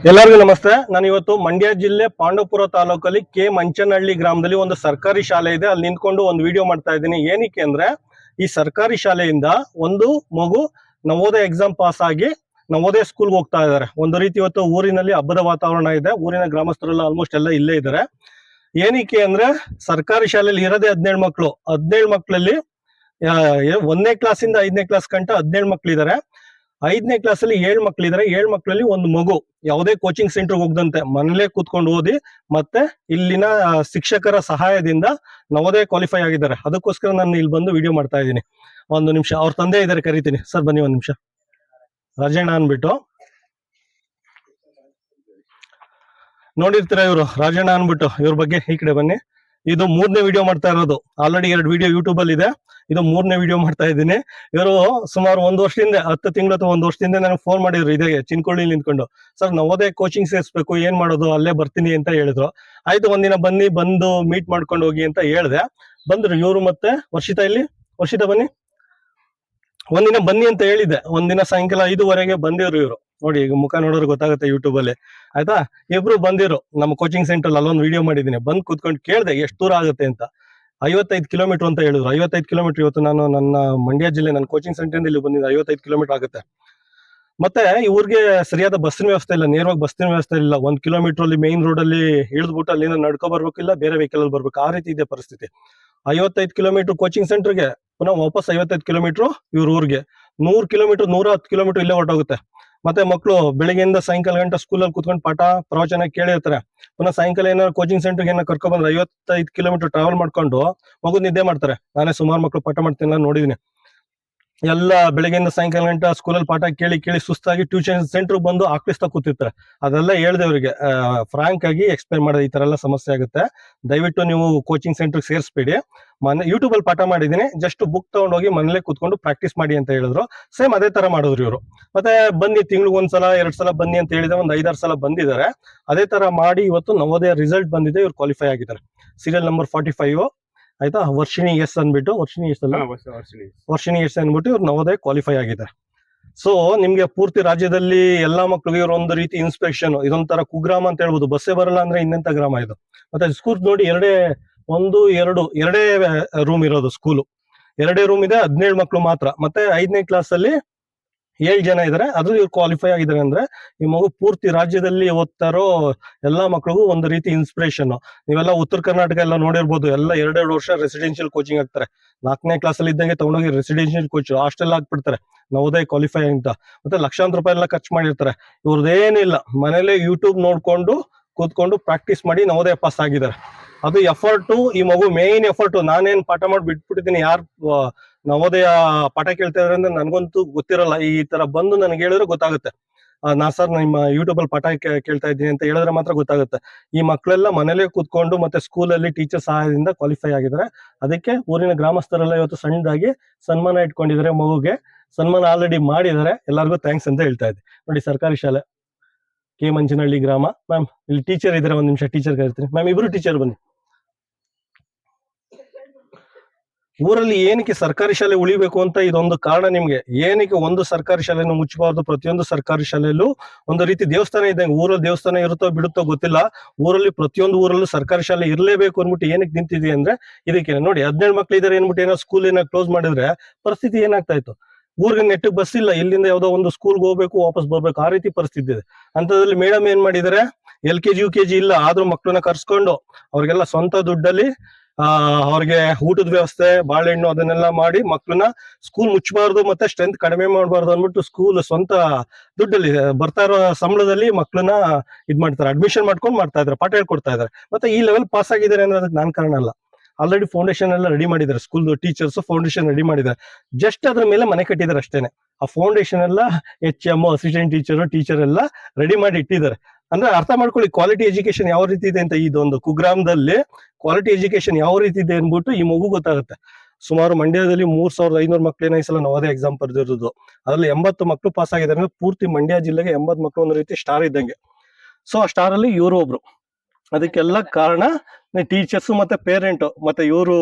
ಎಲ್ಲರಿಗೂ ನಮಸ್ತೆ. ನಾನು ಇವತ್ತು ಮಂಡ್ಯ ಜಿಲ್ಲೆ ಪಾಂಡವಪುರ ತಾಲೂಕಲ್ಲಿ ಕೆ ಮಂಚನಹಳ್ಳಿ ಗ್ರಾಮದಲ್ಲಿ ಒಂದು ಸರ್ಕಾರಿ ಶಾಲೆ ಇದೆ. ಅಲ್ಲಿ ನಿಂತ್ಕೊಂಡು ಒಂದು ವಿಡಿಯೋ ಮಾಡ್ತಾ ಇದ್ದೀನಿ. ಏನಕ್ಕೆ ಅಂದ್ರೆ, ಈ ಸರ್ಕಾರಿ ಶಾಲೆಯಿಂದ ಒಂದು ಮಗು ನವೋದಯ ಎಕ್ಸಾಮ್ ಪಾಸ್ ಆಗಿ ನವೋದಯ ಸ್ಕೂಲ್ಗೆ ಹೋಗ್ತಾ ಇದ್ದಾರೆ. ಒಂದು ರೀತಿ ಇವತ್ತು ಊರಿನಲ್ಲಿ ಹಬ್ಬದ ವಾತಾವರಣ ಇದೆ. ಊರಿನ ಗ್ರಾಮಸ್ಥರೆಲ್ಲ ಆಲ್ಮೋಸ್ಟ್ ಎಲ್ಲ ಇಲ್ಲೇ ಇದ್ದಾರೆ. ಏನಕ್ಕೆ ಅಂದ್ರೆ, ಸರ್ಕಾರಿ ಶಾಲೆಯಲ್ಲಿ ಇರೋದೇ 17 ಮಕ್ಕಳು. 17 ಮಕ್ಕಳಲ್ಲಿ 1ನೇ ಕ್ಲಾಸಿಂದ 5ನೇ ಕ್ಲಾಸ್ ಗಂಟ 17 ಮಕ್ಕಳಿದ್ದಾರೆ. 5ನೇ ಕ್ಲಾಸಲ್ಲಿ 7 ಮಕ್ಕಳಿದ್ದಾರೆ. 7 ಮಕ್ಕಳಲ್ಲಿ ಒಂದು ಮಗು ಯಾವುದೇ ಕೋಚಿಂಗ್ ಸೆಂಟರ್ಗೆ ಹೋಗದಂತೆ ಮನೇಲೆ ಕೂತ್ಕೊಂಡು ಓದಿ ಮತ್ತೆ ಇಲ್ಲಿನ ಶಿಕ್ಷಕರ ಸಹಾಯದಿಂದ ನವೋದಯ ಕ್ವಾಲಿಫೈ ಆಗಿದ್ದಾರೆ. ಅದಕ್ಕೋಸ್ಕರ ನಾನು ಇಲ್ಲಿ ಬಂದು ವಿಡಿಯೋ ಮಾಡ್ತಾ ಇದ್ದೀನಿ. ಒಂದು ನಿಮಿಷ, ಅವ್ರ ತಂದೆ ಇದ್ದಾರೆ, ಕರಿತೀನಿ. ಸರ್ ಬನ್ನಿ ಒಂದು ನಿಮಿಷ. ರಾಜಣ್ಣ ಅನ್ಬಿಟ್ಟು ನೋಡಿರ್ತೀರ, ಇವರು ರಾಜಣ್ಣ ಅನ್ಬಿಟ್ಟು. ಇವ್ರ ಬಗ್ಗೆ ಈ ಕಡೆ ಬನ್ನಿ. ಇದು 3ನೇ ವಿಡಿಯೋ ಮಾಡ್ತಾ ಇರೋದು. ಆಲ್ರೆಡಿ 2 ವಿಡಿಯೋ ಯೂಟ್ಯೂಬ್ ಅಲ್ಲಿ ಇದೆ. ಇದು 3ನೇ ವಿಡಿಯೋ ಮಾಡ್ತಾ ಇದ್ದೀನಿ. ಇವರು ಸುಮಾರು 1 ವರ್ಷದಿಂದ 10 ತಿಂಗಳು ಅಥವಾ 1 ವರ್ಷದಿಂದ ನನಗೆ ಫೋನ್ ಮಾಡಿದ್ರು. ಇದೇ ಚಿನ್ಕೊಳ್ಳಿ ನಿಂತ್ಕೊಂಡು, ಸರ್ ನವೋದಯ ಕೋಚಿಂಗ್ ಸೇರಿಸ್ಬೇಕು, ಏನ್ ಮಾಡೋದು, ಅಲ್ಲೇ ಬರ್ತೀನಿ ಅಂತ ಹೇಳಿದ್ರು. ಆಯ್ತು, ಒಂದಿನ ಬಂದು ಮೀಟ್ ಮಾಡ್ಕೊಂಡು ಹೋಗಿ ಅಂತ ಹೇಳ್ದೆ. ಬಂದ್ರು ಇವರು ಮತ್ತೆ ವರ್ಷಿತಾ. ವರ್ಷಿತಾ ಬನ್ನಿ. ಒಂದಿನ ಬನ್ನಿ ಅಂತ ಹೇಳಿದ್ದೆ. ಒಂದಿನ ಸಾಯಂಕಾಲ 5:15ಗೆ ಬಂದಿರು ಇವರು. ನೋಡಿ, ಈಗ ಮುಖ ನೋಡೋರು ಗೊತ್ತಾಗುತ್ತೆ ಯೂಟ್ಯೂಬ್ ಅಲ್ಲಿ. ಆಯ್ತಾ, ಇಬ್ರು ಬಂದಿರು ನಮ್ಮ ಕೋಚಿಂಗ್ ಸೆಂಟರ್ ಅಲ್ಲೊಂದು ವಿಡಿಯೋ ಮಾಡಿದ್ದೀನಿ. ಬಂದ್ ಕೂತ್ಕೊಂಡು ಕೇಳ್ದೆ ಎಷ್ಟು ದೂರ ಆಗುತ್ತೆ ಅಂತ. 55 ಕಿಲೋಮೀಟರ್ ಅಂತ ಹೇಳಿದ್ರು. 55 ಕಿಲೋಮೀಟರ್. ಇವತ್ತು ನಾನು ನನ್ನ ಮಂಡ್ಯ ಜಿಲ್ಲೆ ನನ್ನ ಕೋಚಿಂಗ್ ಸೆಂಟರ್ ಇಲ್ಲಿ ಬಂದಿದ್ದೆ. 55 ಕಿಲೋಮೀಟರ್ ಆಗುತ್ತೆ. ಮತ್ತೆ ಇವ್ರಿಗೆ ಸರಿಯಾದ ಬಸ್ಸಿನ ವ್ಯವಸ್ಥೆ ಇಲ್ಲ, ನೇರವಾಗಿ ಬಸ್ಸಿನ ವ್ಯವಸ್ಥೆ ಇಲ್ಲ. 1 ಕಿಲೋಮೀಟರ್ ಅಲ್ಲಿ ಮೇನ್ ರೋಡ್ ಅಲ್ಲಿ ಇಳಿದ್ಬಿಟ್ಟು ಅಲ್ಲಿಂದ ನಡ್ಕೊ ಬರ್ಬೇಕಿಲ್ಲ, ಬೇರೆ ವೆಹಿಕಲ್ ಅಲ್ಲಿ ಬರ್ಬೇಕು. ಆ ರೀತಿ ಇದೆ ಪರಿಸ್ಥಿತಿ. 55 ಕಿಲೋಮೀಟರ್ ಕೋಚಿಂಗ್ ಸೆಂಟರ್ಗೆ, ಪುನಃ ವಾಪಸ್ 55 ಕಿಲೋಮೀಟರ್ ಇವ್ರ ಊರಿಗೆ. 100 ಕಿಲೋಮೀಟರ್ 110 ಕಿಲೋಮೀಟರ್ ಇಲ್ಲೇ ಹೊರಟೋಗುತ್ತೆ. ಮತ್ತೆ ಮಕ್ಕಳು ಬೆಳಿಗ್ಗೆಯಿಂದ ಸಾಯಂಕಾಲ ಗಂಟ ಸ್ಕೂಲಲ್ಲಿ ಕುತ್ಕೊಂಡು ಪಾಠ ಪ್ರವಚನ ಕೇಳಿರ್ತಾರೆ. ಪುನಃ ಸಾಯಂಕಾಲ ಏನಾದ್ರು ಕೋಚಿಂಗ್ ಸೆಂಟರ್ಗೆ ಏನಾರು ಕರ್ಕೊಂಡ್ ಬಂದ್ರೆ 55 ಕಿಲೋಮೀಟರ್ ಟ್ರಾವೆಲ್ ಮಾಡ್ಕೊಂಡು ಮಗು ನಿದ್ದೆ ಮಾಡ್ತಾರೆ. ನಾನೇ ಸುಮಾರು ಮಕ್ಕಳು ಪಾಠ ಮಾಡ್ತೀನಿ, ನೋಡಿದೀನಿ. ಎಲ್ಲ ಬೆಳಗ್ಗೆಯಿಂದ ಸಾಯಂಕಾಲ ಗಂಟ ಸ್ಕೂಲಲ್ಲಿ ಪಾಠ ಕೇಳಿ ಸುಸ್ತಾಗಿ ಟ್ಯೂಷನ್ ಸೆಂಟರ್ ಬಂದು ಆಕ್ಲಿಸ್ತಾ ಕೂತಿರ್ತಾರೆ. ಅದೆಲ್ಲ ಹೇಳ್ದೆ ಅವರಿಗೆ ಫ್ರಾಂಕ್ ಆಗಿ ಎಕ್ಸ್ಪ್ಲೈನ್ ಮಾಡಿದೆ, ಈ ತರ ಎಲ್ಲ ಸಮಸ್ಯೆ ಆಗುತ್ತೆ, ದಯವಿಟ್ಟು ನೀವು ಕೋಚಿಂಗ್ ಸೆಂಟರ್ ಸೇರಿಸ್ಬೇಡಿ. ಯೂಟ್ಯೂಬ್ ಅಲ್ಲಿ ಪಾಠ ಮಾಡಿದೀನಿ, ಜಸ್ಟ್ ಬುಕ್ ತಗೊಂಡೋಗಿ ಮನೇಲೆ ಕೂತ್ಕೊಂಡು ಪ್ರಾಕ್ಟೀಸ್ ಮಾಡಿ ಅಂತ ಹೇಳಿದ್ರು. ಸೇಮ್ ಅದೇ ತರ ಮಾಡಿದ್ರು ಇವರು. ಮತ್ತೆ ಬನ್ನಿ, ತಿಂಗ್ಳಿಗೆ 1 ಸಲ 2 ಸಲ ಬನ್ನಿ ಅಂತ ಹೇಳಿದೆ. ಒಂದು 5-6 ಸಲ ಬಂದಿದ್ದಾರೆ. ಅದೇ ತರ ಮಾಡಿ ಇವತ್ತು ನವೋದಯ ರಿಸಲ್ಟ್ ಬಂದಿದೆ. ಇವ್ರು ಕ್ವಾಲಿಫೈ ಆಗಿದ್ದಾರೆ. Serial number 45. ಆಯ್ತಾ, ವರ್ಷಿಣಿ ಎಸ್ ಅನ್ಬಿಟ್ಟು, ವರ್ಷಿಣಿ ಎಸ್ ಅನ್ಬಿಟ್ಟು ಇವ್ರು ನವೋದಯ ಕ್ವಾಲಿಫೈ ಆಗಿದ್ದಾರೆ. ಸೊ ನಿಮ್ಗೆ ಪೂರ್ತಿ ರಾಜ್ಯದಲ್ಲಿ ಎಲ್ಲಾ ಮಕ್ಳಿಗೆ ಇವ್ರ ಒಂದು ರೀತಿ ಇನ್ಸ್ಪಿರೇಷನ್. ಇದೊಂಥರ ಕುಗ್ರಾಮ ಅಂತ ಹೇಳ್ಬೋದು. ಬಸ್ಸೇ ಬರಲ್ಲ ಅಂದ್ರೆ ಇನ್ನೆಂತ ಗ್ರಾಮ ಇದು. ಮತ್ತೆ ಸ್ಕೂಲ್ ನೋಡಿ, ಎರಡೇ ರೂಮ್ ಇರೋದು ಸ್ಕೂಲು. 2 ರೂಮ್ ಇದೆ, 17 ಮಕ್ಳು ಮಾತ್ರ. ಮತ್ತೆ 5ನೇ ಕ್ಲಾಸ್ ಅಲ್ಲಿ 7 ಜನ ಇದಾರೆ. ಅದು ಇವ್ರು ಕ್ವಾಲಿಫೈ ಆಗಿದ್ದಾರೆ ಅಂದ್ರೆ ಈ ಮಗು ಪೂರ್ತಿ ರಾಜ್ಯದಲ್ಲಿ ಓದ್ತಾರೋ ಎಲ್ಲಾ ಮಕ್ಳಿಗೂ ಒಂದು ರೀತಿ ಇನ್ಸ್ಪಿರೇಷನ್. ನೀವೆಲ್ಲ ಉತ್ತರ ಕರ್ನಾಟಕ ಎಲ್ಲ ನೋಡಿರ್ಬೋದು. ಎಲ್ಲ 2 ವರ್ಷ ರೆಸಿಡೆನ್ಷಿಯಲ್ ಕೋಚಿಂಗ್ ಆಗ್ತಾರೆ. 4ನೇ ಕ್ಲಾಸ್ ಅಲ್ಲಿ ಇದ್ದಂಗೆ ತಗೊಂಡೋಗಿ ರೆಸಿಡೆನ್ಷಿಯಲ್ ಕೋಚ್ ಹಾಸ್ಟೆಲ್ ಹಾಕ್ಬಿಡ್ತಾರೆ ನವೋದಯ ಕ್ವಾಲಿಫೈ ಅಂತ. ಮತ್ತೆ ಲಕ್ಷಾಂತರ ರೂಪಾಯಿ ಎಲ್ಲ ಖರ್ಚು ಮಾಡಿರ್ತಾರೆ. ಇವ್ರದ್ದೇನಿಲ್ಲ, ಮನೇಲೆ ಯೂಟ್ಯೂಬ್ ನೋಡ್ಕೊಂಡು ಕೂತ್ಕೊಂಡು ಪ್ರಾಕ್ಟೀಸ್ ಮಾಡಿ ನವೋದಯ ಪಾಸ್ ಆಗಿದ್ದಾರೆ. ಅದು ಎಫರ್ಟು. ಈ ಮಗು ಮೇನ್ ಎಫರ್ಟು. ನಾನೇನ್ ಪಾಠ ಮಾಡಿ ಬಿಟ್ಬಿಟ್ಟಿದ್ದೀನಿ. ಯಾರು ನವೋದಯ ಪಾಠ ಕೇಳ್ತಾ ಇದಾರೆ ಅಂದ್ರೆ ನನ್ಗಂತೂ ಗೊತ್ತಿರಲ್ಲ. ಈ ತರ ಬಂದು ನನಗೆ ಹೇಳಿದ್ರೆ ಗೊತ್ತಾಗುತ್ತೆ. ಸರ್ ನಿಮ್ಮ ಯೂಟ್ಯೂಬ್ ಅಲ್ಲಿ ಪಾಠ ಕೇಳ್ತಾ ಇದ್ದೀನಿ ಅಂತ ಹೇಳಿದ್ರೆ ಮಾತ್ರ ಗೊತ್ತಾಗುತ್ತೆ. ಈ ಮಕ್ಕಳೆಲ್ಲ ಮನೇಲೆ ಕೂತ್ಕೊಂಡು ಮತ್ತೆ ಸ್ಕೂಲಲ್ಲಿ ಟೀಚರ್ ಸಹಾಯದಿಂದ ಕ್ವಾಲಿಫೈ ಆಗಿದ್ದಾರೆ. ಅದಕ್ಕೆ ಊರಿನ ಗ್ರಾಮಸ್ಥರೆಲ್ಲ ಇವತ್ತು ಸಣ್ಣದಾಗಿ ಸನ್ಮಾನ ಇಟ್ಕೊಂಡಿದ್ದಾರೆ. ಮಗುಗೆ ಸನ್ಮಾನ ಆಲ್ರೆಡಿ ಮಾಡಿದ್ದಾರೆ. ಎಲ್ಲರಿಗೂ ಥ್ಯಾಂಕ್ಸ್ ಅಂತ ಹೇಳ್ತಾ ಇದ್ದೆ. ನೋಡಿ, ಸರ್ಕಾರಿ ಶಾಲೆ ಕೆ ಮಂಚನಹಳ್ಳಿ ಗ್ರಾಮ. ಮ್ಯಾಮ್ ಇಲ್ಲಿ ಟೀಚರ್ ಇದ್ದಾರೆ, 1 ನಿಮಿಷ ಟೀಚರ್ ಕರಿತೀನಿ. ಮ್ಯಾಮ್ ಇಬ್ರು ಟೀಚರ್ ಬನ್ನಿ. ಊರಲ್ಲಿ ಏನಕ್ಕೆ ಸರ್ಕಾರಿ ಶಾಲೆ ಉಳಿಬೇಕು ಅಂತ ಇದೊಂದು ಕಾರಣ. ನಿಮ್ಗೆ ಏನಕ್ಕೆ ಒಂದು ಸರ್ಕಾರಿ ಶಾಲೆಯನ್ನು ಮುಚ್ಚಬಾರ್ದು? ಪ್ರತಿಯೊಂದು ಸರ್ಕಾರಿ ಶಾಲೆಯಲ್ಲೂ ಒಂದು ರೀತಿ ದೇವಸ್ಥಾನ ಇದ್ದಂಗೆ. ಊರಲ್ಲಿ ದೇವಸ್ಥಾನ ಇರುತ್ತೋ ಬಿಡುತ್ತೋ ಗೊತ್ತಿಲ್ಲ, ಊರಲ್ಲಿ ಪ್ರತಿಯೊಂದು ಊರಲ್ಲೂ ಸರ್ಕಾರಿ ಶಾಲೆ ಇರಲೇಬೇಕು ಅನ್ಬಿಟ್ಟು ಏನಕ್ಕೆ ನಿಂತಿದೆ ಅಂದ್ರೆ ಇದಕ್ಕೆ. ನೋಡಿ, 17 ಮಕ್ಳು ಇದಾರೆ ಅನ್ಬಿಟ್ಟು ಏನೋ ಸ್ಕೂಲ್ ಏನೋ ಕ್ಲೋಸ್ ಮಾಡಿದ್ರೆ ಪರಿಸ್ಥಿತಿ ಏನಾಗ್ತಾ ಇತ್ತು? ಊರಿಗೆ ನೆಟ್ಟಿಗೆ ಬಸ್ ಇಲ್ಲ, ಇಲ್ಲಿಂದ ಯಾವ್ದೋ ಒಂದು ಸ್ಕೂಲ್ಗೆ ಹೋಗ್ಬೇಕು, ವಾಪಸ್ ಬರ್ಬೇಕು, ಆ ರೀತಿ ಪರಿಸ್ಥಿತಿ ಇದೆ. ಅಂತದ್ರಲ್ಲಿ ಮೇಡಮ್ ಏನ್ ಮಾಡಿದಾರೆ, LKG UKG ಇಲ್ಲ, ಆದ್ರೂ ಮಕ್ಳನ್ನ ಕರ್ಸ್ಕೊಂಡು ಅವ್ರಿಗೆಲ್ಲ ಸ್ವಂತ ದುಡ್ಡಲ್ಲಿ ಅವ್ರಿಗೆ ಊಟದ ವ್ಯವಸ್ಥೆ, ಬಾಳೆಹಣ್ಣು ಅದನ್ನೆಲ್ಲ ಮಾಡಿ ಮಕ್ಳನ್ನ ಸ್ಕೂಲ್ ಮುಚ್ಚಬಾರ್ದು ಮತ್ತೆ ಸ್ಟ್ರೆಂತ್ ಕಡಿಮೆ ಮಾಡಬಾರ್ದು ಅಂದ್ಬಿಟ್ಟು ಸ್ಕೂಲ್ ಸ್ವಂತ ದುಡ್ಡಲ್ಲಿ ಬರ್ತಾ ಇರೋ ಸಂಬಳದಲ್ಲಿ ಮಕ್ಳನ್ನ ಮಾಡ್ತಾರೆ, ಅಡ್ಮಿಷನ್ ಮಾಡ್ಕೊಂಡು ಮಾಡ್ತಾ ಇದಾರೆ, ಪಾಠ ಹೇಳ್ಕೊಡ್ತಾ ಇದಾರೆ. ಮತ್ತೆ ಈ ಲೆವೆಲ್ ಪಾಸ್ ಆಗಿದ್ದಾರೆ ಅಂದ್ರೆ ಅದಕ್ಕೆ ನಾನ್ ಕಾರಣ ಅಲ್ಲ. ಆಲ್ರೆಡಿ ಫೌಂಡೇಶನ್ ಎಲ್ಲ ರೆಡಿ ಮಾಡಿದ್ದಾರೆ. ಸ್ಕೂಲ್ ಟೀಚರ್ಸ್ ಫೌಂಡೇಶನ್ ರೆಡಿ ಮಾಡಿದ್ದಾರೆ. ಜಸ್ಟ್ ಅದ್ರ ಮೇಲೆ ಮನೆ ಕಟ್ಟಿದ್ದಾರೆ ಅಷ್ಟೇನೆ. ಆ ಫೌಂಡೇಶನ್ ಎಲ್ಲ HM, ಅಸಿಸ್ಟೆಂಟ್ ಟೀಚರ್ ಎಲ್ಲ ರೆಡಿ ಮಾಡಿ ಇಟ್ಟಿದ್ದಾರೆ. ಅಂದ್ರೆ ಅರ್ಥ ಮಾಡ್ಕೊಳ್ಳಿ, ಕ್ವಾಲಿಟಿ ಎಜುಕೇಶನ್ ಯಾವ ರೀತಿ ಇದೆ ಅಂತ. ಇದೊಂದು ಕುಗ್ರಾಮದಲ್ಲಿ ಕ್ವಾಲಿಟಿ ಎಜುಕೇಶನ್ ಯಾವ ರೀತಿ ಇದೆ ಅನ್ಬಿಟ್ಟು ಈ ಮಗು ಗೊತ್ತಾಗುತ್ತೆ. ಸುಮಾರು ಮಂಡ್ಯದಲ್ಲಿ 3500 ಮಕ್ಳೇನ ಈ ಸಲ ನವೋದಯ ಎಕ್ಸಾಮ್ ಬರೆದಿರೋದು. ಅದ್ರಲ್ಲಿ 80 ಮಕ್ಳು ಪಾಸ್ ಆಗಿದ್ದಾರೆ ಅಂದ್ರೆ ಪೂರ್ತಿ ಮಂಡ್ಯ ಜಿಲ್ಲೆಗೆ 80 ಮಕ್ಳು ಒಂದು ರೀತಿ ಸ್ಟಾರ್ ಇದ್ದಂಗೆ. ಸೊ ಆ ಸ್ಟಾರ್ ಅಲ್ಲಿ ಇವರು ಒಬ್ರು. ಅದಕ್ಕೆಲ್ಲ ಕಾರಣ ಟೀಚರ್ಸ್ ಮತ್ತೆ ಪೇರೆಂಟ್. ಮತ್ತೆ ಇವರು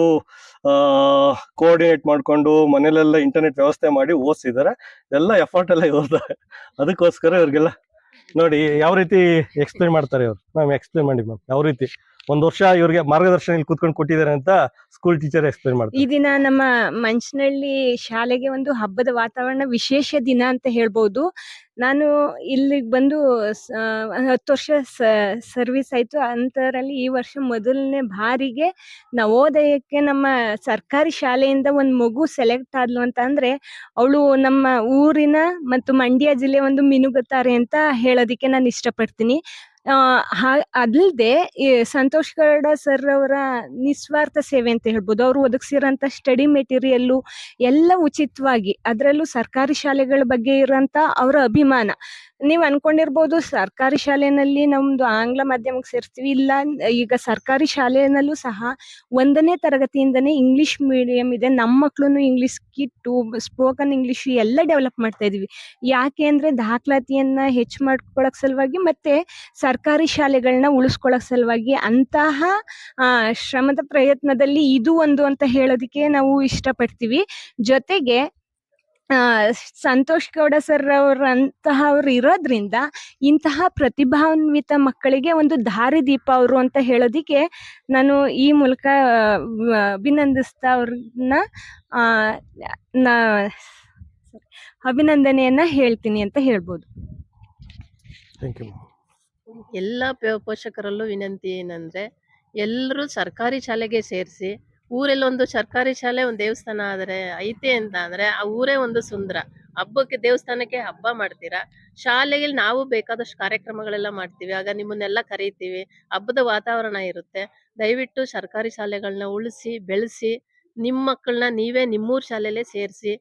ಕೋಆರ್ಡಿನೇಟ್ ಮಾಡ್ಕೊಂಡು ಮನೇಲೆಲ್ಲ ಇಂಟರ್ನೆಟ್ ವ್ಯವಸ್ಥೆ ಮಾಡಿ ಓದಿಸಿದ್ದಾರೆ. ಎಲ್ಲ ಎಫರ್ಟ್ ಎಲ್ಲ ಇವ್ರದ್ದು. ಅದಕ್ಕೋಸ್ಕರ ಇವ್ರಿಗೆಲ್ಲ ನೋಡಿ ಯಾವ ರೀತಿ ಎಕ್ಸ್ಪ್ಲೈನ್ ಮಾಡ್ತಾರೆ ಇವ್ರು. ಮ್ಯಾಮ್ ಎಕ್ಸ್ಪ್ಲೈನ್ ಮಾಡಿ ಮ್ಯಾಮ್, ಯಾವ ರೀತಿ ಒಂದ್ ವರ್ಷ ಇವ್ರಿಗೆ ಮಾರ್ಗದರ್ಶನ ಇಲ್ಲಿ ಕೂತ್ಕೊಂಡು ಕೊಟ್ಟಿದ್ದಾರೆ ಅಂತ ಸ್ಕೂಲ್ ಟೀಚರ್ ಎಕ್ಸ್ಪ್ಲೈನ್ ಈ ಮಾಡ್ತಾರೆ. ದಿನ ನಮ್ಮ ಮಂಚನಹಳ್ಳಿ ಶಾಲೆಗೆ ಒಂದು ಹಬ್ಬದ ವಾತಾವರಣ, ವಿಶೇಷ ದಿನ ಅಂತ ಹೇಳ್ಬೋದು. ನಾನು ಇಲ್ಲಿಗೆ ಬಂದು 10 ವರ್ಷ ಸರ್ವಿಸ್ ಆಯ್ತು. ಅಂತರಲ್ಲಿ ಈ ವರ್ಷ ಮೊದಲನೇ ಬಾರಿಗೆ ನವೋದಯಕ್ಕೆ ನಮ್ಮ ಸರ್ಕಾರಿ ಶಾಲೆಯಿಂದ ಒಂದು ಮಗು ಸೆಲೆಕ್ಟ್ ಆದ್ಲು ಅಂತ ಅಂದ್ರೆ, ಅವಳು ನಮ್ಮ ಊರಿನ ಮತ್ತು ಮಂಡ್ಯ ಜಿಲ್ಲೆ ಒಂದು ಮಿನುಗುತ್ತಾರೆ ಅಂತ ಹೇಳೋದಿಕ್ಕೆ ನಾನು ಇಷ್ಟಪಡ್ತೀನಿ. ಅದಲ್ದೆ ಈ ಸಂತೋಷ್ ಗೌಡ ಸರ್ ಅವರ ನಿಸ್ವಾರ್ಥ ಸೇವೆ ಅಂತ ಹೇಳ್ಬೋದು. ಅವರು ಒದಗಿಸಿರೋಂಥ ಸ್ಟಡಿ ಮೆಟೀರಿಯಲ್ಲು ಎಲ್ಲ ಉಚಿತವಾಗಿ, ಅದರಲ್ಲೂ ಸರ್ಕಾರಿ ಶಾಲೆಗಳ ಬಗ್ಗೆ ಇರೋಂಥ ಅವರ ಅಭಿಮಾನ. ನೀವು ಅನ್ಕೊಂಡಿರ್ಬೋದು ಸರ್ಕಾರಿ ಶಾಲೆನಲ್ಲಿ ನಮ್ದು ಆಂಗ್ಲ ಮಾಧ್ಯಮಕ್ಕೆ ಸೇರಿಸ್ತೀವಿ, ಇಲ್ಲ ಈಗ ಸರ್ಕಾರಿ ಶಾಲೆಯಲ್ಲೂ ಸಹ 1ನೇ ತರಗತಿಯಿಂದನೇ ಇಂಗ್ಲಿಷ್ ಮೀಡಿಯಂ ಇದೆ. ನಮ್ಮ ಮಕ್ಕಳು ಇಂಗ್ಲಿಷ್ ಕಿಟ್ಟು, ಸ್ಪೋಕನ್ ಇಂಗ್ಲಿಷ್ ಎಲ್ಲ ಡೆವಲಪ್ ಮಾಡ್ತಾ ಇದೀವಿ. ಯಾಕೆ ಅಂದ್ರೆ ದಾಖಲಾತಿಯನ್ನ ಹೆಚ್ಚು ಮಾಡ್ಕೊಳಕ್ ಸಲುವಾಗಿ, ಮತ್ತೆ ಸರ್ಕಾರಿ ಶಾಲೆಗಳನ್ನ ಉಳಿಸ್ಕೊಳಕ್ ಸಲುವಾಗಿ. ಅಂತಹ ಶ್ರಮದ ಪ್ರಯತ್ನದಲ್ಲಿ ಇದು ಒಂದು ಅಂತ ಹೇಳೋದಿಕ್ಕೆ ನಾವು ಇಷ್ಟಪಡ್ತೀವಿ. ಜೊತೆಗೆ ಸಂತೋಷ್ ಗೌಡ ಸರ್ ಅವ್ರು ಇರೋದ್ರಿಂದ ಇಂತಹ ಪ್ರತಿಭಾನ್ವಿತ ಮಕ್ಕಳಿಗೆ ಒಂದು ದಾರಿದೀಪ ಅವರು ಅಂತ ಹೇಳೋದಿಕ್ಕೆ ನಾನು ಈ ಮೂಲಕ ಅಭಿನಂದಿಸ್ತಾ ಅವ್ರನ್ನ ಅಭಿನಂದನೆಯನ್ನ ಹೇಳ್ತೀನಿ ಅಂತ ಹೇಳ್ಬೋದು. Thank you. ಎಲ್ಲ ಪೋಷಕರಲ್ಲೂ ವಿನಂತಿ ಏನಂದ್ರೆ, ಎಲ್ಲರೂ ಸರ್ಕಾರಿ ಶಾಲೆಗೆ ಸೇರಿಸಿ. ಊರಲ್ಲೊಂದು ಸರ್ಕಾರಿ ಶಾಲೆ, ಒಂದು ದೇವಸ್ಥಾನ ಆದರೆ ಐತೆ ಅಂತ ಅಂದ್ರೆ ಆ ಊರೇ ಒಂದು ಸುಂದರ. ಹಬ್ಬಕ್ಕೆ ದೇವಸ್ಥಾನಕ್ಕೆ ಹಬ್ಬ ಮಾಡ್ತೀರಾ, ಶಾಲೆಗೆ ನಾವು ಬೇಕಾದಷ್ಟು ಕಾರ್ಯಕ್ರಮಗಳೆಲ್ಲ ಮಾಡ್ತೀವಿ. ಆಗ ನಿಮ್ಮನ್ನೆಲ್ಲ ಕರೀತೀವಿ, ಹಬ್ಬದ ವಾತಾವರಣ ಇರುತ್ತೆ. ದಯವಿಟ್ಟು ಸರ್ಕಾರಿ ಶಾಲೆಗಳನ್ನ ಉಳಿಸಿ ಬೆಳೆಸಿ, ನಿಮ್ಮ ಮಕ್ಕಳನ್ನ ನೀವೇ ನಿಮ್ಮೂರ ಶಾಲೆಯಲ್ಲೇ ಸೇರಿಸಿ.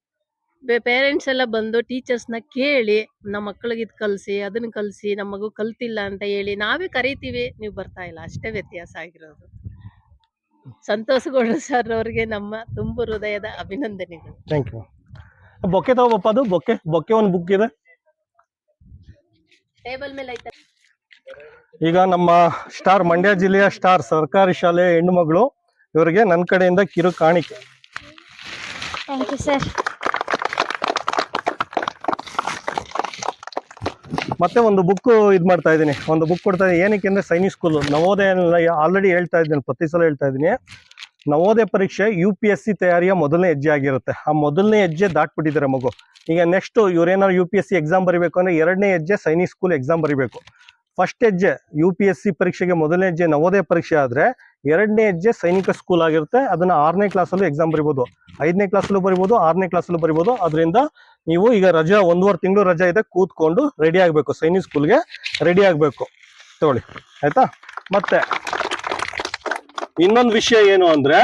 ಪೇರೆಂಟ್ಸ್ ಎಲ್ಲ ಬಂದು ಟೀಚರ್ಸ್ನ ಕೇಳಿ, ನಮ್ಮ ಮಕ್ಕಳಿಗೆ ಇದು ಕಲಿಸಿ, ಅದನ್ನ ಕಲಿಸಿ, ನಮ್ಮ ಮಗು ಕಲ್ತಿಲ್ಲ ಅಂತ ಹೇಳಿ ನಾವೇ ಕರಿತೀವಿ, ನೀವು ಬರ್ತಾ ಇಲ್ಲ, ಅಷ್ಟೇ ವ್ಯತ್ಯಾಸ ಆಗಿರೋದು. ಸಂತೋಷ್ ಗೌಡ ಸರ್ ಅವರಿಗೆ ನಮ್ಮ ತುಂಬು ಹೃದಯದ ಅಭಿನಂದನೆಗಳು. Thank you. ಬೊಕ್ಕೆ ತಗೋಬಪ್ಪ, ಅದು ಬೊಕ್ಕೆ ಒಂದು ಬುಕ್ ಇದೆ ಟೇಬಲ್ ಮೇಲೆ ಐತೆ. ಈಗ ನಮ್ಮ ಸ್ಟಾರ್, ಮಂಡ್ಯ ಜಿಲ್ಲೆಯ ಸ್ಟಾರ್ ಸರ್ಕಾರಿ ಶಾಲೆಯ ಹೆಣ್ಣು ಮಗಳು, ಇವರಿಗೆ ನನ್ನ ಕಡೆಯಿಂದ ಕಿರು ಕಾಣಿಕೆ. Thank you sir. ಮತ್ತೆ ಒಂದು ಬುಕ್ ಇದು ಮಾಡ್ತಾ ಇದ್ದೀನಿ, ಒಂದು ಬುಕ್ ಕೊಡ್ತಾ ಇದ್ದೀನಿ. ಏನಕ್ಕೆ ಅಂದರೆ ಸೈನಿಕ್ ಸ್ಕೂಲ್ ನವೋದಯ ಆಲ್ರೆಡಿ ಹೇಳ್ತಾ ಇದ್ದೀನಿ, ಪ್ರತಿ ಸಲ ಹೇಳ್ತಾ ಇದ್ದೀನಿ. ನವೋದಯ ಪರೀಕ್ಷೆ UPSC ತಯಾರಿಯ ಮೊದಲನೇ ಹೆಜ್ಜೆ ಆಗಿರುತ್ತೆ. ಆ ಮೊದಲನೇ ಹೆಜ್ಜೆ ದಾಟ್ಬಿಟ್ಟಿದ್ದಾರೆ ಮಗು. ಈಗ ನೆಕ್ಸ್ಟ್ ಇವ್ರೇನಾದ್ರು UPSC ಎಕ್ಸಾಮ್ ಬರೀಬೇಕು ಅಂದರೆ 2ನೇ ಹೆಜ್ಜೆ ಸೈನಿಕ್ ಸ್ಕೂಲ್ ಎಕ್ಸಾಮ್ ಬರೀಬೇಕು. ಫಸ್ಟ್ ಹೆಜ್ಜೆ UPSC ಪರೀಕ್ಷೆಗೆ ಮೊದಲನೇ ಹೆಜ್ಜೆ ನವೋದಯ ಪರೀಕ್ಷೆ ಆದರೆ, 2ನೇ ಹೆಜ್ಜೆ ಸೈನಿಕ ಸ್ಕೂಲ್ ಆಗಿರುತ್ತೆ. ಅದನ್ನ 6ನೇ ಕ್ಲಾಸಲ್ಲೂ ಎಕ್ಸಾಮ್ ಬರಿಬೋದು, 5ನೇ ಕ್ಲಾಸಲ್ಲೂ ಬರಿಬೋದು, 6ನೇ ಕ್ಲಾಸಲ್ಲೂ ಬರಿಬೋದು. ಅದರಿಂದ ನೀವು ಈಗ ರಜಾ 1.5 ತಿಂಗಳು ರಜಾ ಇದೆ, ಕೂತ್ಕೊಂಡು ರೆಡಿ ಆಗಬೇಕು, ಸೈನಿಕ್ ಸ್ಕೂಲ್ಗೆ ರೆಡಿ ಆಗಬೇಕು. ತಗೊಳ್ಳಿ ಆಯ್ತಾ. ಮತ್ತೆ ಇನ್ನೊಂದು ವಿಷಯ ಏನು ಅಂದ್ರೆ,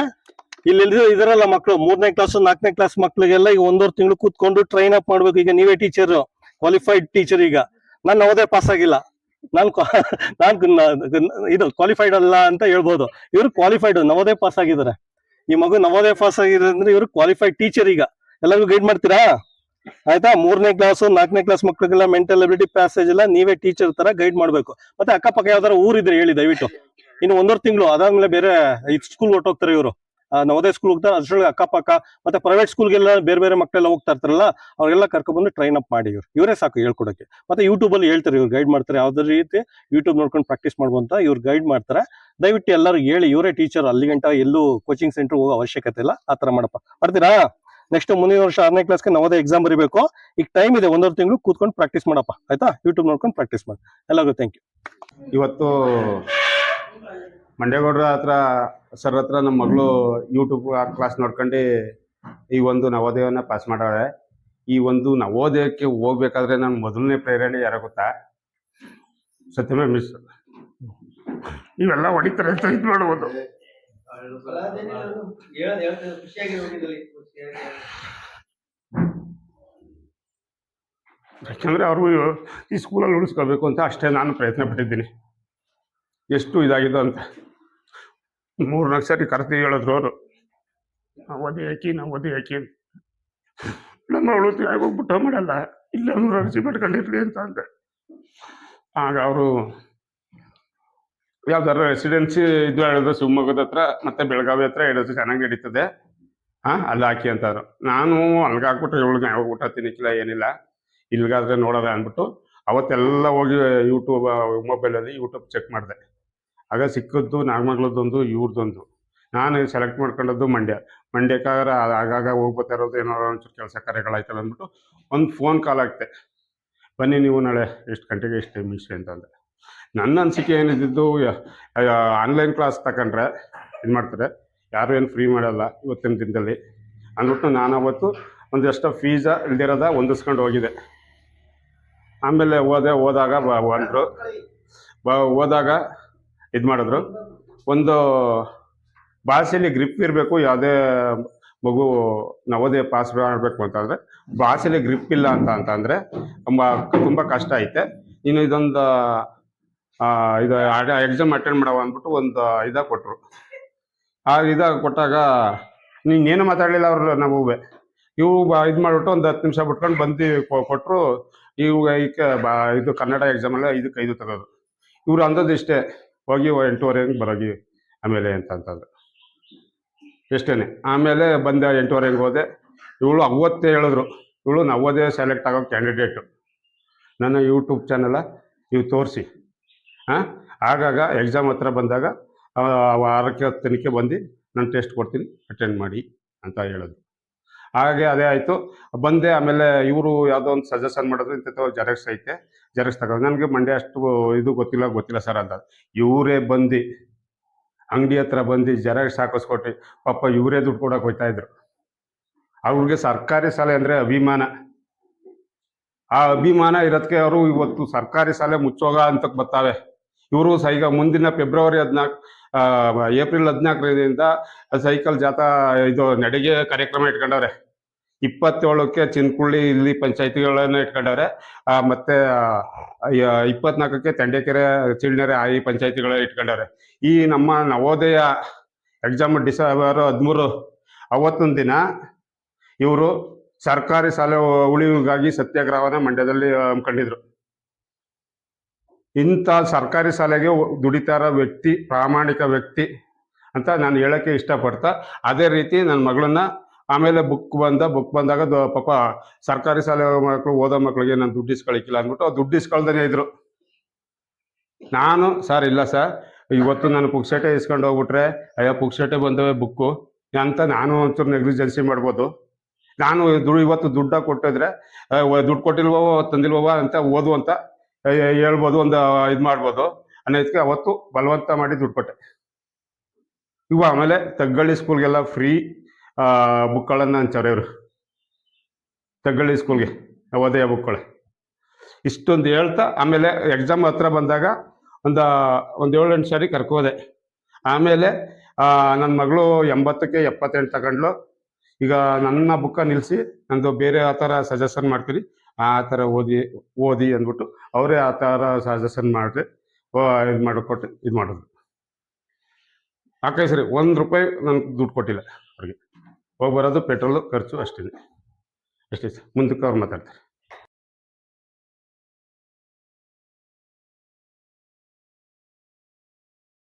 ಇಲ್ಲಿ ಇದರಲ್ಲ ಮಕ್ಕಳು 3ನೇ ಕ್ಲಾಸ್ 4ನೇ ಕ್ಲಾಸ್ ಮಕ್ಳಿಗೆಲ್ಲ ಈಗ 1.5 ತಿಂಗಳು ಕೂತ್ಕೊಂಡು ಟ್ರೈನ್ ಅಪ್ ಮಾಡ್ಬೇಕು. ಈಗ ನೀವೇ ಟೀಚರ್, ಕ್ವಾಲಿಫೈಡ್ ಟೀಚರ್. ಈಗ ನಾನು ನವೋದಯ ಪಾಸ್ ಆಗಿಲ್ಲ, ನಾನು ಇದು ಕ್ವಾಲಿಫೈಡ್ ಅಲ್ಲ ಅಂತ ಹೇಳ್ಬೋದು. ಇವರು ಕ್ವಾಲಿಫೈಡ್, ನವೋದಯ ಪಾಸ್ ಆಗಿದ್ದಾರೆ. ಈ ಮಗು ನವೋದಯ ಪಾಸ್ ಆಗಿದೆ ಅಂದ್ರೆ ಇವರು ಕ್ವಾಲಿಫೈಡ್ ಟೀಚರ್. ಈಗ ಎಲ್ಲರಿಗೂ ಗೈಡ್ ಮಾಡ್ತೀರಾ ಆಯ್ತಾ. 3ನೇ ಕ್ಲಾಸ್ 4ನೇ ಕ್ಲಾಸ್ ಮಕ್ಕಳಿಗೆಲ್ಲ ಮೆಂಟಲ್ ಅಬಿಲಿಟಿ ಪ್ಯಾಸೇಜ್ ಎಲ್ಲ ನೀವೇ ಟೀಚರ್ ತರ ಗೈಡ್ ಮಾಡ್ಬೇಕು. ಮತ್ತೆ ಅಕ್ಕಪಕ್ಕ ಯಾವ್ದಾರ ಊರಿದ್ರೆ ಹೇಳಿ ದಯವಿಟ್ಟು. ಇನ್ನು 1.5 ತಿಂಗಳು ಅದಾದ್ಮೇಲೆ ಬೇರೆ ಸ್ಕೂಲ್ ಹೊರಟೋಗ್ತಾರೆ ಇವರು, ನವೋದಯ ಸ್ಕೂಲ್ ಹೋಗ್ತಾರೆ. ಅದ್ರೊಳಗೆ ಅಕ್ಕಪಕ್ಕ ಮತ್ತೆ ಪ್ರೈವೇಟ್ ಸ್ಕೂಲ್ಗೆಲ್ಲ ಬೇರೆ ಬೇರೆ ಮಕ್ಕಳೆಲ್ಲ ಹೋಗ್ತಾ ಇರ್ತಾರಲ್ಲ, ಅವ್ರಿಗೆಲ್ಲ ಕರ್ಕೊಂಡ್ಬಂದು ಟ್ರೈನ್ ಅಪ್ ಮಾಡಿ ಇವರೇ ಸಾಕು ಹೇಳ್ಕೊಡಕ್ಕೆ. ಮತ್ತೆ ಯೂಟ್ಯೂಬ್ ಅಲ್ಲಿ ಹೇಳ್ತಾರೆ, ಇವ್ರು ಗೈಡ್ ಮಾಡ್ತಾರೆ. ಯಾವ್ದೇ ರೀತಿ ಯೂಟ್ಯೂಬ್ ನೋಡ್ಕೊಂಡು ಪ್ರಾಕ್ಟೀಸ್ ಮಾಡುವಂತ ಇವ್ರು ಗೈಡ್ ಮಾಡ್ತಾರೆ. ದಯವಿಟ್ಟು ಎಲ್ಲರೂ ಹೇಳಿ, ಇವರೇ ಟೀಚರ್, ಅಲ್ಲಿ ಗಂಟ ಎಲ್ಲೂ ಕೋಚಿಂಗ್ ಸೆಂಟರ್ ಹೋಗೋ ಅವಶ್ಯಕತೆ ಇಲ್ಲ. ಆ ತರ ಮಾಡಪ್ಪ, ಮಾಡ್ತೀರಾ? ನೆಕ್ಸ್ಟ್ ಮುಂದಿನ ವರ್ಷ 6ನೇ ಕ್ಲಾಸ್ಗೆ ನವೋದಯ ಎಕ್ಸಾಮ್ ಬರೀಬೇಕು. ಈಗ ಟೈಮ್ ಇದೆ, 1.5 ತಿಂಗಳು ಕೂತ್ಕೊಂಡು ಪ್ರಾಕ್ಟೀಸ್ ಮಾಡಪ್ಪ ಆಯ್ತಾ. ಯೂಟ್ಯೂಬ್ ನೋಡ್ಕೊಂಡು ಪ್ರಾಕ್ಟೀಸ್ ಮಾಡಿ. ಎಲ್ಲರಿಗೂ ಥ್ಯಾಂಕ್ ಯು. ಇವತ್ತು ಮಂಡ್ಯಗೌಡ್ರ ಹತ್ರ ಸರ್ ಹತ್ರ ನಮ್ಮ ಮಗಳು ಯೂಟ್ಯೂಬ್ ಕ್ಲಾಸ್ ನೋಡ್ಕೊಂಡು ಈ ಒಂದು ನವೋದಯನ ಪಾಸ್ ಮಾಡಾಳೆ. ಈ ಒಂದು ನವೋದಯಕ್ಕೆ ಹೋಗ್ಬೇಕಾದ್ರೆ ನನ್ನ ಮೊದಲನೇ ಪ್ರೇರಣೆ ಯಾರ ಗೊತ್ತಾ? ಸತ್ಯಮೇ ಮಿಸ್. ಇವೆಲ್ಲ ಹೊಡಿತಾರೆ ಅಂತ ಇದು ಮಾಡ್ಬೋದು. ಯಾಕಂದ್ರೆ ಅವರು ಈ ಸ್ಕೂಲಲ್ಲಿ ಉಳಿಸ್ಕೋಬೇಕು ಅಂತ ಅಷ್ಟೇ ನಾನು ಪ್ರಯತ್ನ ಪಟ್ಟಿದ್ದೀನಿ. ಎಷ್ಟು ಇದಾಗಿದ್ದು ಅಂತ 3-4 ಸರಿ ಕರೆದು ಹೇಳಿದ್ರು ಅವರು, ನಾವು ಓದಿ ಹಾಕಿ ನಮ್ಮ ಅವಳು ಹೋಗ್ಬಿಟ್ಟು ಮಾಡಲ್ಲ, ಇಲ್ಲ ಅವ್ರು ಅರ್ಜಿ ಮಾಡ್ಕೊಂಡಿರ್ಲಿ ಅಂತ ಅಂದೆ. ಆಗ ಅವರು ಯಾವ್ದಾರು ರೆಸಿಡೆನ್ಸಿ ಇದು ಹೇಳಿದ್ರು, ಶಿವಮೊಗ್ಗದ ಹತ್ರ ಮತ್ತೆ ಬೆಳಗಾವಿ ಹತ್ರ ಹೇಳಿದ್ರು, ಚೆನ್ನಾಗಿ ನಡೀತದೆ, ಅಲ್ಲಿ ಹಾಕಿ ಅಂತಾರು. ನಾನು ಅಲ್ಗಾಕ್ಬಿಟ್ಟು ಇವಳಿಗೆ ಯಾವಾಗ ಊಟ ತಿನ್ನಿಕ್ಕಿಲ್ಲ, ಏನಿಲ್ಲ, ಇಲ್ಗಾದ್ರೆ ನೋಡೋದ ಅಂದ್ಬಿಟ್ಟು ಅವತ್ತೆಲ್ಲ ಹೋಗಿ ಯೂಟ್ಯೂಬ್ ಮೊಬೈಲಲ್ಲಿ ಯೂಟ್ಯೂಬ್ ಚೆಕ್ ಮಾಡಿದೆ. ಆಗ ಸಿಕ್ಕಿದ್ದು ನಾಗಮಂಗಲದೊಂದು, ಇವ್ರದ್ದೊಂದು. ನಾನು ಸೆಲೆಕ್ಟ್ ಮಾಡ್ಕೊಂಡದ್ದು ಮಂಡ್ಯಕ್ಕಾದ್ರೆ ಆಗಾಗ ಹೋಗ್ಬೋತಾ ಇರೋದು, ಏನೋ ಒಂಚೂರು ಕೆಲಸ ಕಾರ್ಯಗಳಾಯ್ತಲ್ಲ ಅಂದ್ಬಿಟ್ಟು ಒಂದು ಫೋನ್ ಕಾಲ್ ಆಗ್ತೆ, ಬನ್ನಿ ನೀವು ನಾಳೆ ಎಷ್ಟು ಗಂಟೆಗೆ ಎಷ್ಟು ಟೈಮ್ ಇಷ್ಟು ಅಂತಂದೆ. ನನ್ನ ಅನಿಸಿಕೆ ಏನಿದ್ದು, ಆನ್ಲೈನ್ ಕ್ಲಾಸ್ ತಗೊಂಡ್ರೆ ಇದು ಮಾಡ್ತಾರೆ, ಯಾರು ಏನು ಫ್ರೀ ಮಾಡಲ್ಲ ಇವತ್ತಿನ ದಿನದಲ್ಲಿ ಅಂದ್ಬಿಟ್ಟು ನಾನು ಅವತ್ತು ಒಂದಷ್ಟು ಫೀಸ ಇಲ್ದಿರೋದ ಹೊಂದಿಸ್ಕೊಂಡು ಹೋಗಿದೆ. ಆಮೇಲೆ ಹೋದಾಗ ಬಂದರು. ಹೋದಾಗ ಇದು ಮಾಡಿದ್ರು, ಒಂದು ಭಾಷೆಯಲ್ಲಿ ಗ್ರಿಪ್ ಇರಬೇಕು. ಯಾವುದೇ ಮಗು ನವೋದಯ ಪಾಸ್ ಮಾಡಬೇಕು ಅಂತಂದರೆ ಭಾಷೆಯಲ್ಲಿ ಗ್ರಿಪ್ ಇಲ್ಲ ಅಂತಂದರೆ ತುಂಬ ಕಷ್ಟ ಐತೆ. ಇನ್ನು ಇದೊಂದು ಇದು ಎಕ್ಸಾಮ್ ಅಟೆಂಡ್ ಮಾಡವ ಅಂದ್ಬಿಟ್ಟು ಒಂದು ಇದಾಗ ಕೊಟ್ಟರು. ಆ ಇದಾಗ ಕೊಟ್ಟಾಗ ನೀನೇನು ಮಾತಾಡಲಿಲ್ಲ ಅವರು. ನಾವು ಇವು ಇದು ಮಾಡಿಬಿಟ್ಟು ಒಂದು 10 ನಿಮಿಷ ಬಿಟ್ಕೊಂಡು ಬಂದು ಕೊಟ್ಟರು. ಇದು ಕನ್ನಡ ಎಕ್ಸಾಮಲ್ಲ 5 ತೆಗೋದು. ಇವರು ಅಂದದ್ದು ಇಷ್ಟೇ, ಹೋಗಿ 8:30 ಬರೋಗಿ ಆಮೇಲೆ ಅಂತಂದ್ರು ಎಷ್ಟೇ. ಆಮೇಲೆ ಬಂದೆ 8:30 ಹೋದೆ. ಇವಳು ಅವತ್ತೇ ಹೇಳಿದ್ರು, ಇವಳು ನವೋದಯ ಸೆಲೆಕ್ಟ್ ಆಗೋ ಕ್ಯಾಂಡಿಡೇಟು. ನನ್ನ ಯೂಟ್ಯೂಬ್ ಚಾನಲ ನೀವು ತೋರಿಸಿ, ಆಗಾಗ ಎಕ್ಸಾಮ್ ಹತ್ರ ಬಂದಾಗ ವಾರಕ್ಕೆ 10 ದಿನಕ್ಕೆ ಬಂದು ನಾನು ಟೆಸ್ಟ್ ಕೊಡ್ತೀನಿ, ಅಟೆಂಡ್ ಮಾಡಿ ಅಂತ ಹೇಳಿದ್ರು. ಹಾಗೆ ಅದೇ ಆಯಿತು. ಬಂದೆ. ಆಮೇಲೆ ಇವರು ಯಾವುದೋ ಒಂದು ಸಜೆಷನ್ ಮಾಡಿದ್ರು, ಇಂಥ ಜೆರಾಕ್ಸ್ ಐತೆ, ಜೆರಾಕ್ಸ್ ತಗೊಳ್ಳೋದು. ನನಗೆ ಮಂಡ್ಯ ಅಷ್ಟು ಇದು ಗೊತ್ತಿಲ್ಲ ಸರ್ ಅಂತ. ಇವರೇ ಬಂದು ಅಂಗಡಿ ಹತ್ರ ಬಂದು ಜೆರಾಕ್ಸ್ ಹಾಕಿಸ್ಕೊಟ್ಟು ಪಾಪ ಇವರೇ ದುಡ್ಡು ಕೊಡೋಕೆ ಹೋಗ್ತಾಯಿದ್ರು. ಅವ್ರಿಗೆ ಸರ್ಕಾರಿ ಶಾಲೆ ಅಂದರೆ ಅಭಿಮಾನ. ಆ ಅಭಿಮಾನ ಇರೋದಕ್ಕೆ ಅವರು ಇವತ್ತು ಸರ್ಕಾರಿ ಶಾಲೆ ಮುಚ್ಚೋಗ ಅಂತ ಬರ್ತಾವೆ. ಇವರು ಈಗ ಮುಂದಿನ ಫೆಬ್ರವರಿ 14 ಏಪ್ರಿಲ್ 14ರಿಂದ ಸೈಕಲ್ ಜಾಥಾ ಇದು ನಡಿಗೆ ಕಾರ್ಯಕ್ರಮ ಇಟ್ಕೊಂಡವ್ರೆ. 27ಕ್ಕೆ ಚಿನ್ಕುಳ್ಳಿ ಇಲ್ಲಿ ಪಂಚಾಯತಿಗಳನ್ನು ಇಟ್ಕೊಂಡವ್ರೆ. ಮತ್ತೆ 24ಕ್ಕೆ ತಂಡೇಕೆರೆ, ಚಿಳ್ನೆರೆ ಈ ಪಂಚಾಯತಿಗಳ ಇಟ್ಕೊಂಡವ್ರೆ. ಈ ನಮ್ಮ ನವೋದಯ ಎಕ್ಸಾಮ್ ಡಿಸೆಂಬರ್ 13 ಅವತ್ತೊಂದು ದಿನ ಇವರು ಸರ್ಕಾರಿ ಶಾಲೆ ಉಳಿವಿಗಾಗಿ ಸತ್ಯಾಗ್ರಹವನ್ನ ಮಂಡ್ಯದಲ್ಲಿ ಹಮ್ಮಿಕೊಂಡಿದ್ರು. ಇಂಥ ಸರ್ಕಾರಿ ಶಾಲೆಗೆ ದುಡಿತಾರ ವ್ಯಕ್ತಿ, ಪ್ರಾಮಾಣಿಕ ವ್ಯಕ್ತಿ ಅಂತ ನಾನು ಹೇಳೋಕ್ಕೆ ಇಷ್ಟಪಡ್ತಾ, ಅದೇ ರೀತಿ ನನ್ನ ಮಗಳನ್ನ ಆಮೇಲೆ ಬುಕ್ ಬಂದಾಗ ಪಾಪ ಸರ್ಕಾರಿ ಶಾಲೆ ಮಕ್ಕಳು ಓದೋ ಮಕ್ಕಳಿಗೆ ನಾನು ದುಡ್ಡು ಇಸ್ಕೊಳಿಕ್ಕಿಲ್ಲ ಅಂದ್ಬಿಟ್ಟು ದುಡ್ಡು ಇಸ್ಕೊಳ್ದೇ ಇದ್ರು. ನಾನು ಸರ್ ಇಲ್ಲ ಸರ್, ಇವತ್ತು ನಾನು ಪುಕ್ಸಟೆ ಇಸ್ಕೊಂಡು ಹೋಗ್ಬಿಟ್ರೆ ಅಯ್ಯೋ ಪುಕ್ಸಟೆ ಬಂದವೆ ಬುಕ್ಕು ಅಂತ ನಾನು ಒಂಚೂರು ನೆಗ್ಲಿಜೆನ್ಸಿ ಮಾಡ್ಬೋದು. ನಾನು ಇವತ್ತು ದುಡ್ಡ ಕೊಟ್ಟಿದ್ರೆ ದುಡ್ಡು ಕೊಟ್ಟಿಲ್ವೋ ತಂದಿಲ್ವೋ ಅಂತ ಓದು ಅಂತ ಹೇಳ್ಬೋದು, ಒಂದು ಇದು ಮಾಡ್ಬೋದು ಅನ್ನೋದಕ್ಕೆ ಅವತ್ತು ಬಲವಂತ ಮಾಡಿ ದುಡ್ಡು ಕೊಟ್ಟೆ. ಆಮೇಲೆ ತಗ್ಗಳ್ಳಿ ಸ್ಕೂಲ್ಗೆಲ್ಲ ಫ್ರೀ ಬುಕ್ಗಳನ್ನು ಹಂಚವ್ರೆ ಇವರು. ತಗ್ಗಳ್ಳಿ ಸ್ಕೂಲ್ಗೆ ನವೋದಯ ಬುಕ್ಗಳು ಇಷ್ಟೊಂದು ಹೇಳ್ತಾ, ಆಮೇಲೆ ಎಕ್ಸಾಮ್ ಹತ್ರ ಬಂದಾಗ ಒಂದು 7-8 ಸಾರಿ ಕರ್ಕೋದೆ. ಆಮೇಲೆ ನನ್ನ ಮಗಳು 80ಕ್ಕೆ 78 ತಗೊಂಡ್ಲು. ಈಗ ನನ್ನ ಬುಕ್ಕ ನಿಲ್ಲಿಸಿ ನಂದು ಬೇರೆ ಆ ಥರ ಸಜೆಷನ್ ಮಾಡ್ತೀನಿ, ಆ ಥರ ಓದಿ ಅಂದ್ಬಿಟ್ಟು ಅವರೇ ಆ ಥರ ಸಜೆಷನ್ ಮಾಡಿದ್ರೆ ಇದು ಮಾಡಿಕೊಟ್ಟು ಇದು ಮಾಡಿದ್ರು. ಸರಿ, ₹1 ನನಗೆ ದುಡ್ಡು ಕೊಟ್ಟಿಲ್ಲ ಅವ್ರಿಗೆ. ಹೋಗಿ ಬರೋದು ಪೆಟ್ರೋಲು ಖರ್ಚು ಅಷ್ಟೇ. ಮುಂದಕ್ಕೆ ಅವ್ರು ಮಾತಾಡ್ತಾರೆ.